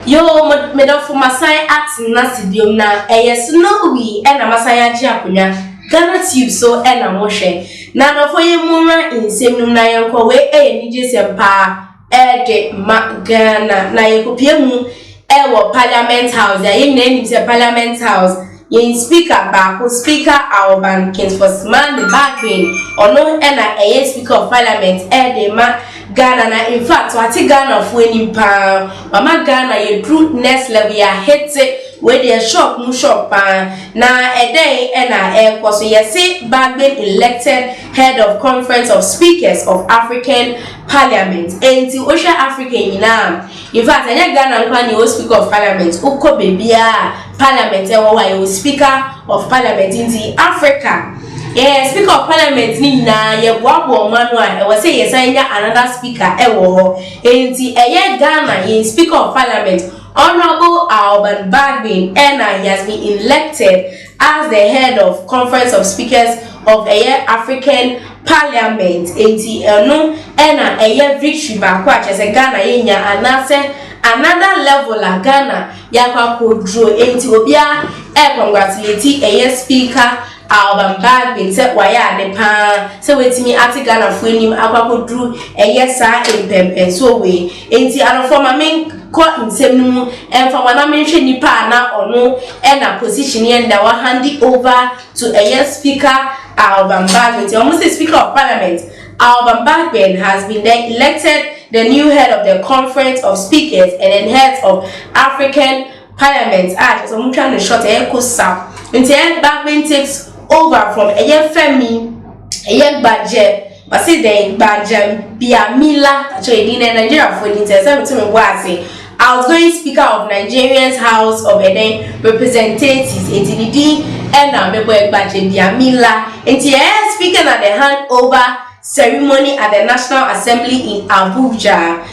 Yo, me don't for Masai acting nasidium na snowy and a Masaya Japunya. Ghana tube so and a motion. None of you mura in same na yanko way nijis empa de Ghana na yakupiemu Parliament House. Your name is a Parliament House. Yin speaker back who speaker our bankings for man the back pain or no and speaker of Parliament de Ghana na in fact what Ghana of winning power mama Ghana you true next level ya hit where they shop no shop na a day and so yes Bagben elected head of conference of speakers of African Parliament and to Ocean African in fact Ghana can speaker of Parliament uko bebia Parliament and you speaker of Parliament in the Africa. Yeah, speaker of Parliament ni na ye wabo manwa e was say yes another speaker in the Ghana in speaker of Parliament Honorable Alban Bagbin and he has been elected as the head of conference of speakers of African Parliament in the no and victory back watch as a Ghana yenya another level la Ghana yakwa kodro enti obia congratulate speaker Alban Bagbin said waya ne pa se wetimi ati Ghana fo enim akwakodru sa empempen so we enti anofo mamen ko nsem nu emfa wana menhwe nipa na ono na position yenda wa hand over to speaker Alban Bagbin. Almost the speaker of Parliament Alban Bagbin has been then elected the new head of the conference of speakers and then heads of African Parliament. So I'm trying to short kosa until Bagbin takes over from Femi budget but say the budget Bawumia actually in Nigeria for the outgoing speaker of Nigeria's House of Representatives and member budget Bawumia and speaking at the handover ceremony at the National Assembly in Abuja.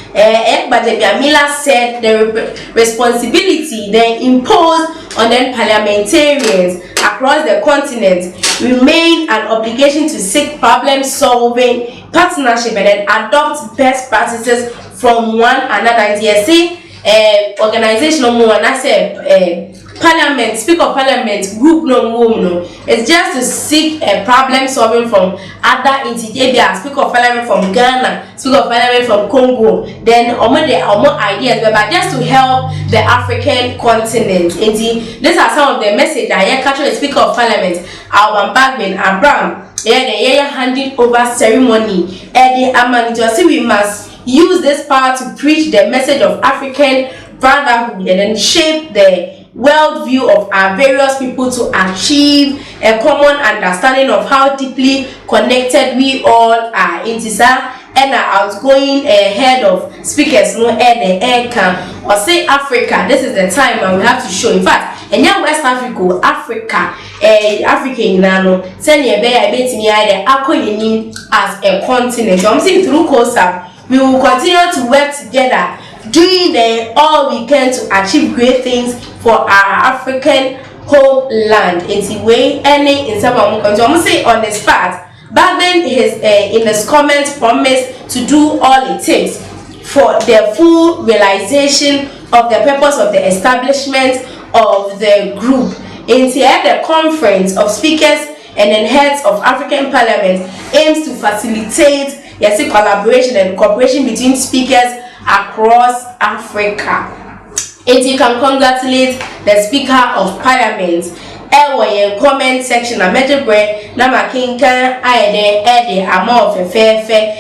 Budget Bawumia said the responsibility then imposed on then parliamentarians across the continent remain an obligation to seek problem-solving partnership and then adopt best practices from one another. Organizational more and I say Parliament, Speaker of Parliament group no it's just to seek a problem solving from other entities. Speaker of Parliament from Ghana, Speaker of Parliament from Congo, then more ideas, but just to help the African continent. These are some of the messages that I capture the Speaker of Parliament, Alban Bagbin, Abraham, the handing over ceremony. We must use this power to preach the message of African brotherhood and then shape the world view of our various people to achieve a common understanding of how deeply connected we all are. And our outgoing head of speakers no air can or say Africa. This is the time when we have to show. In fact, and now West Africa, African nano send your bear as a continent. I'm saying through COSAP, we will continue to work together, doing all we can to achieve great things for our African homeland. It's the way any in some I'm say on this part. Bagbin is in his comments promised to do all it takes for the full realization of the purpose of the establishment of the group. The conference of speakers and then heads of African Parliament aims to facilitate collaboration and cooperation between speakers across Africa. You can congratulate the Speaker of Parliament. Comment section a major bread na makinka ayede amount fefe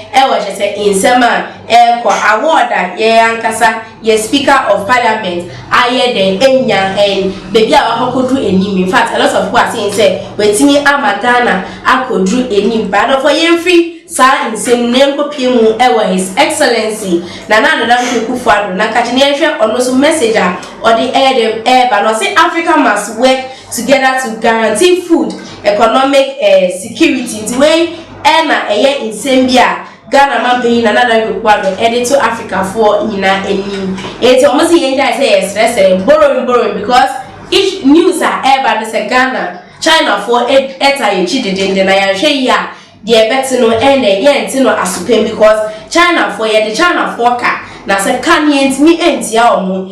just in sema award ankasa ye Speaker of Parliament ayede enya and baby akokodru enim. In fact, a lot of people are saying say wetimi amadana akodru enim but for yemfri sa insem nemko piemu His Excellency Nana Kufuor na kachine ehwe ono so messenger or the air but no say Africa must work together to guarantee food, economic security. The way in Zambia, Ghana man paying another requirement added to Africa for it's almost the end I say borrowing because each news are ever this Ghana, China for cheated in the Nigeria, the better no end the yen no as because China for the China forecast. na say can't me entia omo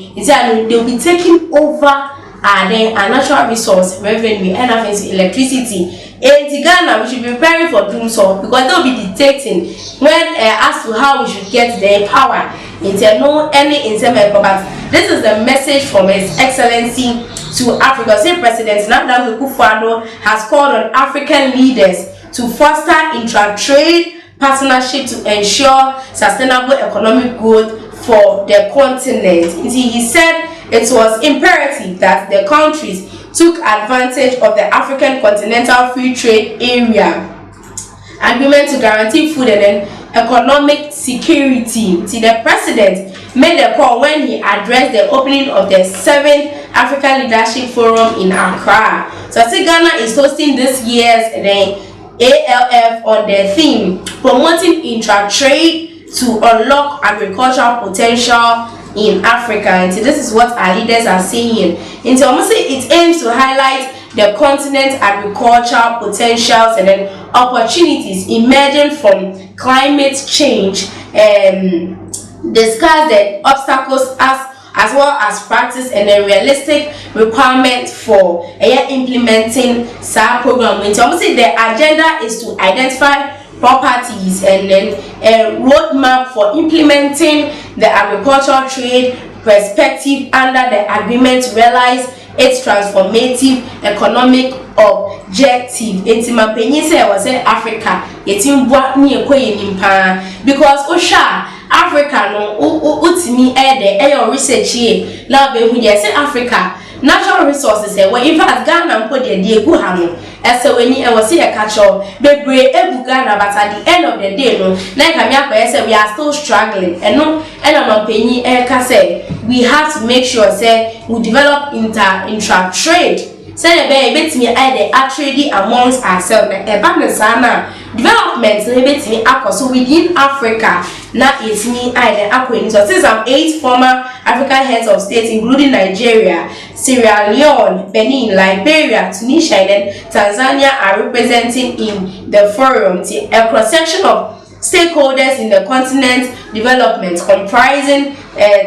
they'll be taking over then a natural resource revenue and electricity. In Ghana, we should be preparing for doom so because they'll be dictating when as to how we should get the power into no any intimate. But this is the message from His Excellency to Africa. Say President Nana Akufo-Addo has called on African leaders to foster intra-trade partnership to ensure sustainable economic growth for the continent. He said it was imperative that the countries took advantage of the African Continental Free Trade Area agreement to guarantee food and economic security. The president made a call when he addressed the opening of the 7th African Leadership Forum in Accra. So Ghana is hosting this year's ALF on the theme promoting intra-trade to unlock agricultural potential in Africa. And this is what our leaders are saying. And almost it aims to highlight the continent's agricultural potentials and then opportunities emerging from climate change, discuss the obstacles as well as practice and a realistic requirement for implementing SAR program. And almost the agenda is to identify properties and then a roadmap for implementing the agricultural trade perspective under the agreement to realize its transformative economic objective. Intima penyi say was Africa yetimboa ni ekoye nimpa because osha Africa no utimi the research here na be hu say Africa natural resources where in fact Ghana mpo de egu ha no ese weni e wose e catch up bebre ebu Ghana but at the end of the day no like am say we are still struggling and no penyi e ka say we have to make sure say we develop intra trade say be betimi the trade amongst ourselves e ba na sana development no betimi akoso within Africa na etimi the akweni. So since I'm 8 former African heads of state including Nigeria, Sierra Leone, Benin, Liberia, Tunisia and Tanzania are representing in the forum. A cross-section of stakeholders in the continent development comprising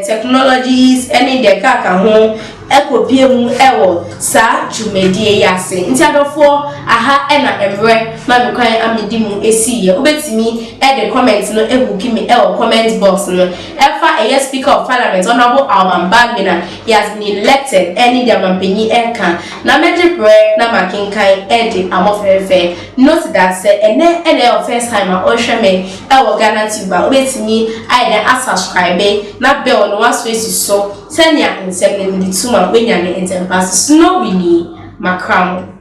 technologies any the kaka ho ekopiemu ewo sa jumedie yase nti adofo aha ena emre ma be kwan amedimu esi ye obetimi the comments no ebuki me ewo comment box no efa a speaker of parliament honorable Alban Bagbina. He has been elected any diamantpenyi eka na meje prayer na makinkan ede amofefe. Note that say ene first time a ohweme ewo Ghana tuba obetimi a subscribe na bell no was face so senya insem ne di tuma wenya ne enter pass snow we ni makram.